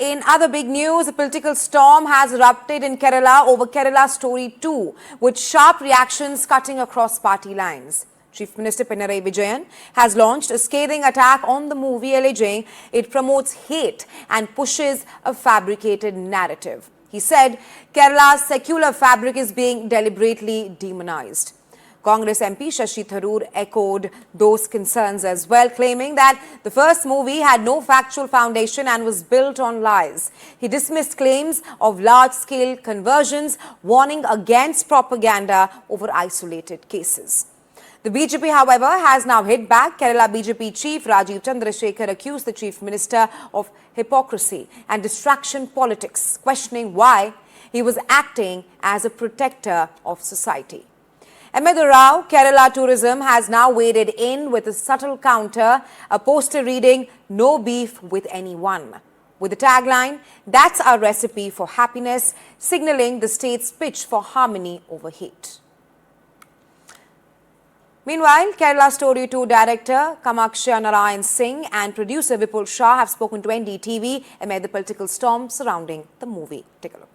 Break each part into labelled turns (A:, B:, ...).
A: in other big news, a political storm has erupted in Kerala over Kerala Story 2, with sharp reactions cutting across party lines. Chief Minister Pinarayi Vijayan has launched a scathing attack on the movie, alleging it promotes hate and pushes a fabricated narrative. He said Kerala's secular fabric is being deliberately demonized. Congress MP Shashi Tharoor echoed those concerns as well, claiming that the first movie had no factual foundation and was built on lies. He dismissed claims of large-scale conversions, warning against propaganda over isolated cases. The BJP, however, has now hit back. Kerala BJP chief Rajeev Chandrasekhar accused the chief minister of hypocrisy and distraction politics, questioning why he was acting as a protector of society. Amid the row, Kerala Tourism has now waded in with a subtle counter, a poster reading, "No beef with anyone," with the tagline, "That's our recipe for happiness," signaling the state's pitch for harmony over hate. Meanwhile, Kerala Story 2 director Kamaksha Narayan Singh and producer Vipul Shah have spoken to NDTV amid the political storm surrounding the movie. Take a look.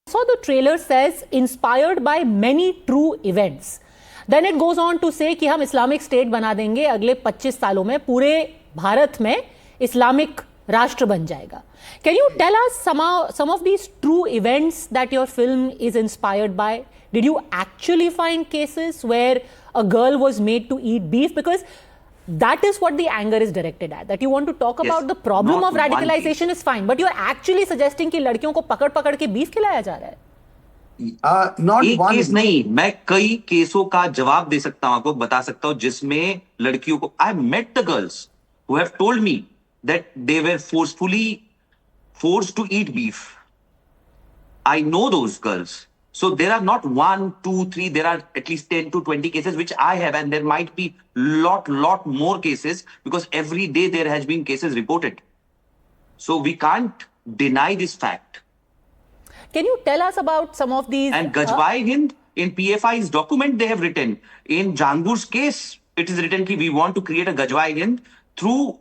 B: So the trailer says inspired by many true events. Then it goes on to say कि हम Islamic state बना देंगे अगले 25 सालों में पूरे भारत में Islamic राष्ट्र बन जाएगा. Can you tell us some of these true events that your film is inspired by? Did you actually find cases where a girl was made to eat beef? Because that is what the anger is directed at. That you want to talk about the problem of radicalization is fine, but you're actually suggesting कि लड़कियों को पकड़ के beef खिलाया जा रहा है.
C: एक केस नहीं, मैं कई केसों का जवाब दे सकता हूं, आपको बता सकता हूं जिसमें लड़कियों को I met the girls who have told me that they were forcefully forced to eat beef. I know those girls. So there are not 1, 2, 3, there are at least 10 to 20 cases which I have, and there might be lot more cases because every day there has been cases reported. So we can't deny this fact.
B: Can you tell us about some of these?
C: And Gajbai Hind, in PFI's document they have written, in Jangur's case, it is written that we want to create a Gajbai Hind through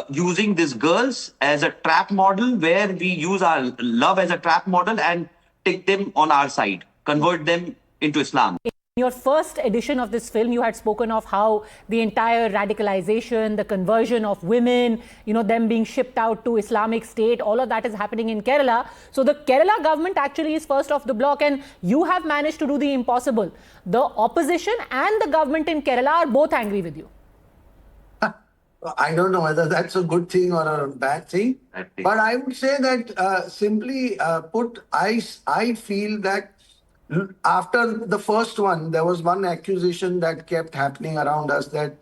C: using these girls as a trap model, where we use our love as a trap model and take them on our side, convert them into Islam.
B: In your first edition of this film, you had spoken of how the entire radicalization, the conversion of women, them being shipped out to Islamic State, all of that is happening in Kerala. So the Kerala government actually is first off the block, and you have managed to do the impossible. The opposition and the government in Kerala are both angry with you.
D: I don't know whether that's a good thing or a bad thing, but I would say that simply put, I feel that after the first one, there was one accusation that kept happening around us that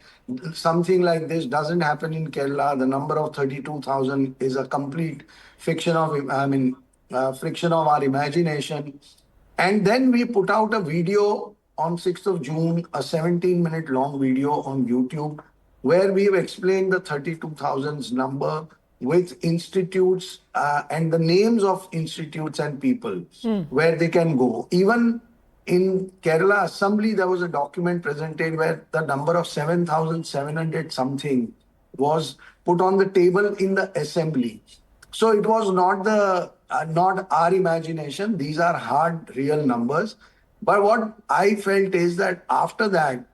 D: something like this doesn't happen in Kerala. The number of 32,000 is a complete fiction of, friction of our imagination. And then we put out a video on 6th of June, a 17-minute long video on YouTube, where we've explained the 32,000 number with institutes and the names of institutes and people where they can go. Even in Kerala Assembly, there was a document presented where the number of 7,700 something was put on the table in the assembly. So it was not our imagination. These are hard, real numbers. But what I felt is that after that,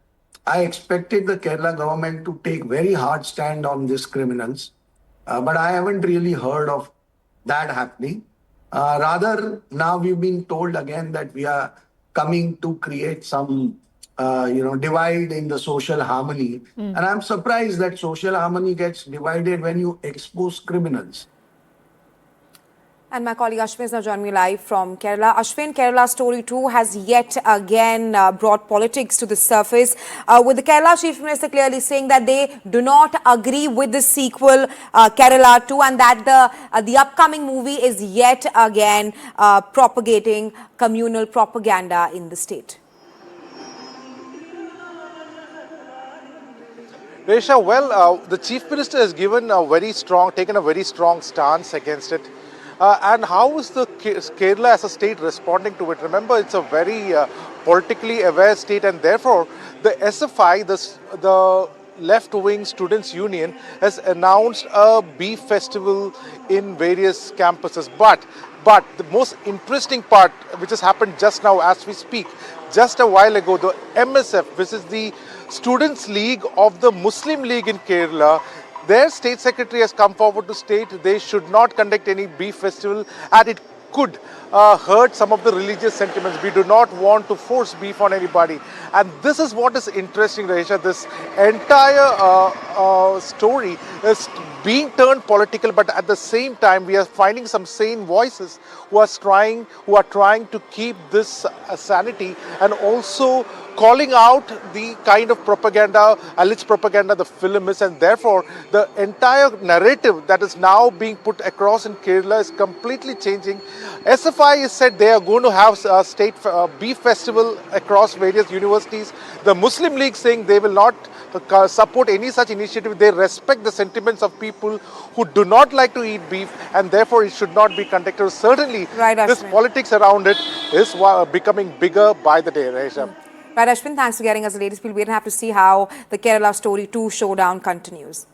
D: I expected the Kerala government to take very hard stand on these criminals, but I haven't really heard of that happening. Rather, now we've been told again that we are coming to create some, divide in the social harmony. And I'm surprised that social harmony gets divided when you expose criminals.
A: And my colleague Ashwin is now joining me live from Kerala. Ashwin, Kerala Story 2 has yet again brought politics to the surface, with the Kerala Chief Minister clearly saying that they do not agree with the sequel, Kerala 2, and that the upcoming movie is yet again propagating communal propaganda in the state.
E: Resha, well, the Chief Minister has taken a very strong stance against it. And how is the Kerala as a state responding to it? Remember, it's a very politically aware state, and therefore the SFI, the left-wing students' union has announced a beef festival in various campuses. But the most interesting part, which has happened just now as we speak, just a while ago, the MSF, which is the Students' League of the Muslim League in Kerala, their state secretary has come forward to state they should not conduct any beef festival, and it could hurt some of the religious sentiments. We do not want to force beef on anybody. And this is what is interesting, Rahisha. This entire story is being turned political, but at the same time, we are finding some sane voices who are trying to keep this sanity, and also calling out the kind of propaganda, alleged propaganda the film is, and therefore the entire narrative that is now being put across in Kerala is completely changing. SFI has said they are going to have a state beef festival across various universities. The Muslim League saying they will not support any such initiative. They respect the sentiments of people who do not like to eat beef, and therefore it should not be conducted. Certainly,
A: Right,
E: this
A: Ashwin.
E: politics around it is becoming bigger by the day, Rahisha.
A: Right, Ashwin, thanks for getting us the latest. We'll wait and have to see how the Kerala Story 2 showdown continues.